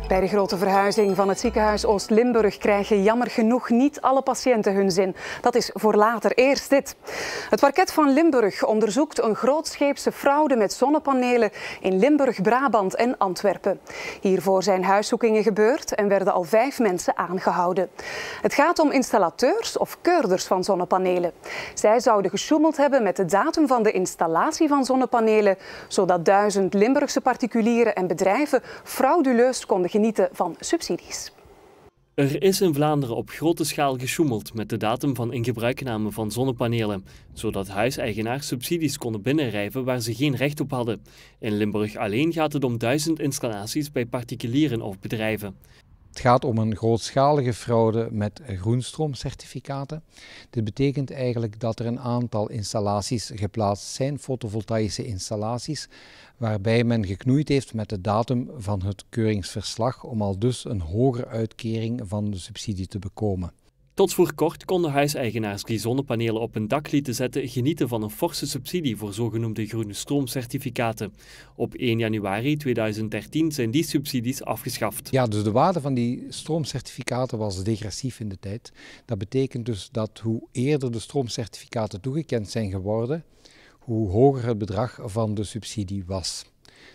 Bij de grote verhuizing van het ziekenhuis Oost-Limburg krijgen jammer genoeg niet alle patiënten hun zin. Dat is voor later. Eerst dit. Het parket van Limburg onderzoekt een grootscheepse fraude met zonnepanelen in Limburg, Brabant en Antwerpen. Hiervoor zijn huiszoekingen gebeurd en werden al 5 mensen aangehouden. Het gaat om installateurs of keurders van zonnepanelen. Zij zouden gesjoemeld hebben met de datum van de installatie van zonnepanelen, zodat 1000 Limburgse particulieren en bedrijven frauduleus konden genieten van subsidies. Er is in Vlaanderen op grote schaal gesjoemeld met de datum van ingebruikname van zonnepanelen, zodat huiseigenaars subsidies konden binnenrijven waar ze geen recht op hadden. In Limburg alleen gaat het om 1000 installaties bij particulieren of bedrijven. Het gaat om een grootschalige fraude met groenstroomcertificaten. Dit betekent eigenlijk dat er een aantal installaties geplaatst zijn, fotovoltaïsche installaties, waarbij men geknoeid heeft met de datum van het keuringsverslag om al dus een hogere uitkering van de subsidie te bekomen. Tot voor kort konden huiseigenaars die zonnepanelen op hun dak lieten zetten genieten van een forse subsidie voor zogenoemde groene stroomcertificaten. Op 1 januari 2013 zijn die subsidies afgeschaft. Ja, dus de waarde van die stroomcertificaten was degressief in de tijd. Dat betekent dus dat hoe eerder de stroomcertificaten toegekend zijn geworden, hoe hoger het bedrag van de subsidie was.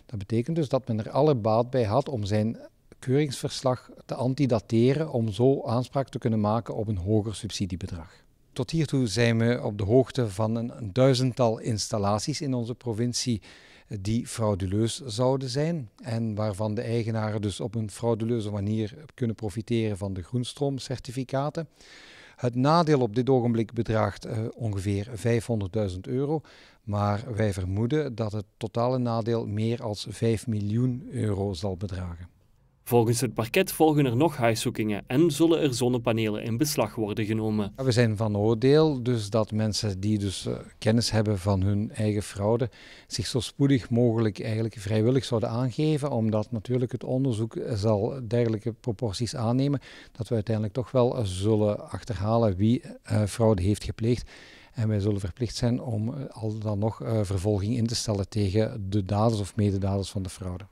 Dat betekent dus dat men er alle baat bij had om zijn keuringsverslag te antidateren om zo aanspraak te kunnen maken op een hoger subsidiebedrag. Tot hiertoe zijn we op de hoogte van een 1000-tal installaties in onze provincie die frauduleus zouden zijn en waarvan de eigenaren dus op een frauduleuze manier kunnen profiteren van de groenstroomcertificaten. Het nadeel op dit ogenblik bedraagt ongeveer €500.000, maar wij vermoeden dat het totale nadeel meer dan €5 miljoen zal bedragen. Volgens het parket volgen er nog huiszoekingen en zullen er zonnepanelen in beslag worden genomen. We zijn van oordeel dus dat mensen die dus kennis hebben van hun eigen fraude zich zo spoedig mogelijk eigenlijk vrijwillig zouden aangeven, omdat natuurlijk het onderzoek zal dergelijke proporties aannemen, dat we uiteindelijk toch wel zullen achterhalen wie fraude heeft gepleegd. En wij zullen verplicht zijn om al dan nog vervolging in te stellen tegen de daders of mededaders van de fraude.